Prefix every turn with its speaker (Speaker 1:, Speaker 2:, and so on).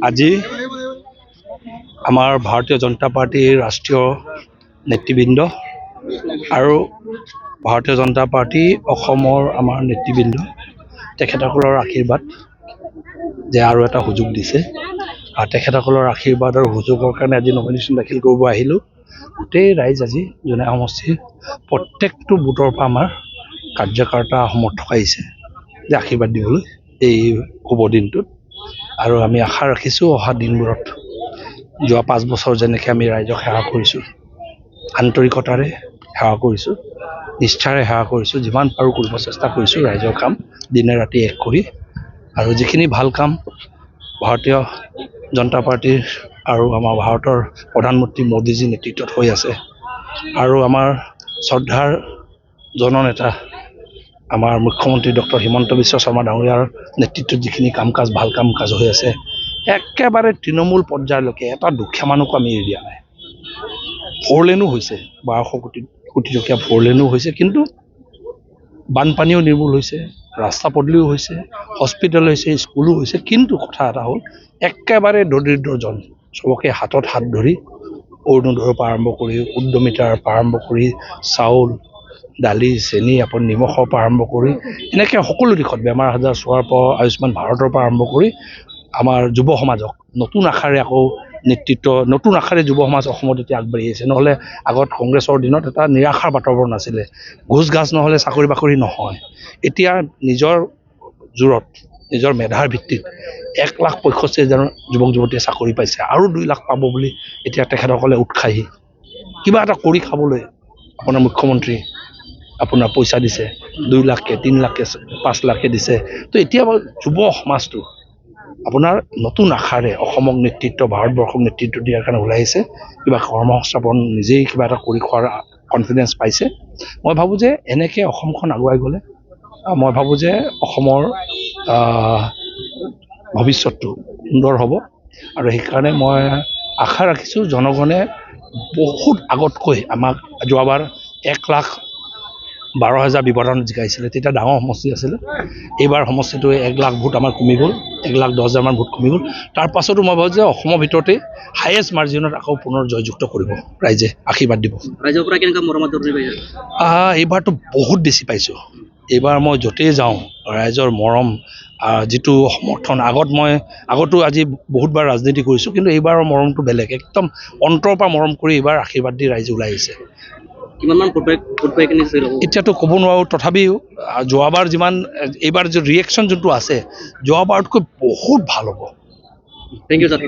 Speaker 1: আজি আমাৰ ভাৰতীয় জনতা পাৰ্টিৰ ৰাষ্ট্ৰীয় নেতৃবৃন্দ আৰু ভাৰতীয় জনতা পাৰ্টি অসমৰ আমাৰ নেতৃবৃন্দ তেখেতসকলৰ আশীৰ্বাদ যে আৰু এটা সুযোগ দিছে আৰু তেখেতসকলৰ আশীৰ্বাদ আৰু সুযোগৰ কাৰণে আজি নমিনেশ্যন দাখিল কৰিব আহিলোঁ। গোটেই ৰাইজ আজি জোনাই সমষ্টিৰ প্ৰত্যেকটো বুথৰ পৰা আমাৰ কাৰ্যকৰ্তা সমৰ্থক আহিছে যে আশীৰ্বাদ দিবলৈ এই শুভ দিনটোত। আৰু আমি আশা ৰাখিছোঁ অহা দিনবোৰত যোৱা 5 বছৰ যেনেকৈ আমি ৰাইজক সেৱা কৰিছোঁ, আন্তৰিকতাৰে সেৱা কৰিছোঁ, নিষ্ঠাৰে সেৱা কৰিছোঁ, যিমান পাৰোঁ কৰিব চেষ্টা কৰিছোঁ ৰাইজৰ কাম দিনে ৰাতি এক কৰি। আৰু যিখিনি ভাল কাম ভাৰতীয় জনতা পাৰ্টিৰ আৰু আমাৰ ভাৰতৰ প্ৰধানমন্ত্ৰী মোদীজীৰ নেতৃত্বত হৈ আছে আৰু আমাৰ শ্ৰদ্ধাৰ জননেতা আমাৰ মুখ্যমন্ত্ৰী ডক্টৰ হিমন্ত বিশ্ব শৰ্মা ডাঙৰীয়াৰ নেতৃত্বত যিখিনি কাম কাজ ভাল কাম কাজ হৈ আছে, একেবাৰে তৃণমূল পৰ্যায়লৈকে এটা দুখীয়া মানুহকো আমি এৰি দিয়া নাই। 4 লেনো হৈছে, 1200 কোটি টকীয়া 4 লেনো হৈছে, কিন্তু বানপানীও নিৰ্মূল হৈছে, ৰাস্তা পদূলিও হৈছে, হস্পিটেল হৈছে, স্কুলো হৈছে। কিন্তু কথা এটা হ'ল একেবাৰে দৰিদ্ৰজন চবকে হাতত হাত ধৰি অৰুণোদয়ৰ পৰা আৰম্ভ কৰি উদ্যমিতাৰ পৰা আৰম্ভ কৰি চাউল দালি চেনি আপুনি নিমখৰ পৰা আৰম্ভ কৰি এনেকৈ সকলো দিশত বেমাৰ আজাৰ চোৱাৰ পৰা আয়ুষ্মান ভাৰতৰ পৰা আৰম্ভ কৰি আমাৰ যুৱ সমাজক নতুন আশাৰে আকৌ নেতৃত্ব, নতুন আশাৰে যুৱ সমাজ অসমত এতিয়া আগবাঢ়ি আহিছে। নহ'লে আগত কংগ্ৰেছৰ দিনত এটা নিৰাশাৰ বাতাবৰণ আছিলে, ঘোচ ঘাচ নহ'লে চাকৰি বাকৰি নহয়। এতিয়া নিজৰ জোৰত নিজৰ মেধাৰ ভিত্তিত 1,65,000 যুৱক যুৱতীয়ে চাকৰি পাইছে আৰু 2 লাখ পাব বুলি এতিয়া তেখেতসকলে উৎসাহী। কিবা এটা কৰি খাবলৈ আপোনাৰ মুখ্যমন্ত্ৰী আপোনাৰ পইচা দিছে, 2 লাখকৈ 3 লাখকৈ 5 লাখকৈ দিছে। তো এতিয়া যুৱ সমাজটো আপোনাৰ নতুন আশাৰে অসমক নেতৃত্ব, ভাৰতবৰ্ষক নেতৃত্ব দিয়াৰ কাৰণে ওলাই আহিছে। কিবা কৰ্মসংস্থাপন নিজেই কিবা এটা কৰি খোৱাৰ কনফিডেঞ্চ পাইছে। মই ভাবোঁ যে এনেকৈ অসমখন আগুৱাই গ'লে মই ভাবোঁ যে অসমৰ ভৱিষ্যতটো সুন্দৰ হ'ব। আৰু সেইকাৰণে মই আশা ৰাখিছোঁ জনগণে বহুত আগতকৈ আমাক যোৱাবাৰ 1,12,000 ব্যৱধানত জিকাইছিলে, তেতিয়া ডাঙৰ সমষ্টি আছিলে। এইবাৰ সমষ্টিটো 1 লাখ ভোট আমাৰ কমি গ'ল, 1,10,000 ভোট কমি গ'ল। তাৰ পাছতো মই ভাবোঁ যে অসমৰ ভিতৰতে হায়েষ্ট মাৰ্জিনত আকৌ পুনৰ জয়যুক্ত কৰিব, ৰাইজে আশীৰ্বাদ দিব।
Speaker 2: ৰাইজৰ পৰা কেনেকুৱা মৰমত
Speaker 1: এইবাৰতো বহুত বেছি পাইছোঁ। এইবাৰ মই য'তেই যাওঁ ৰাইজৰ মৰম, যিটো সমৰ্থন, আগতো আজি বহুতবাৰ ৰাজনীতি কৰিছোঁ, কিন্তু এইবাৰৰ মৰমটো বেলেগ, একদম অন্তৰৰ পৰা মৰম কৰি এইবাৰ আশীৰ্বাদ দি ৰাইজে ওলাই আহিছে।
Speaker 2: কিমানমান ভোট পাই কিনে
Speaker 1: এতিয়াতো ক'ব নোৱাৰোঁ, তথাপিও যোৱাবাৰ যিমান, এইবাৰ যে ৰিয়েকশ্যন যোনটো আছে যোৱাবাৰতকৈ বহুত ভাল হ'ব।
Speaker 2: Thank you sir.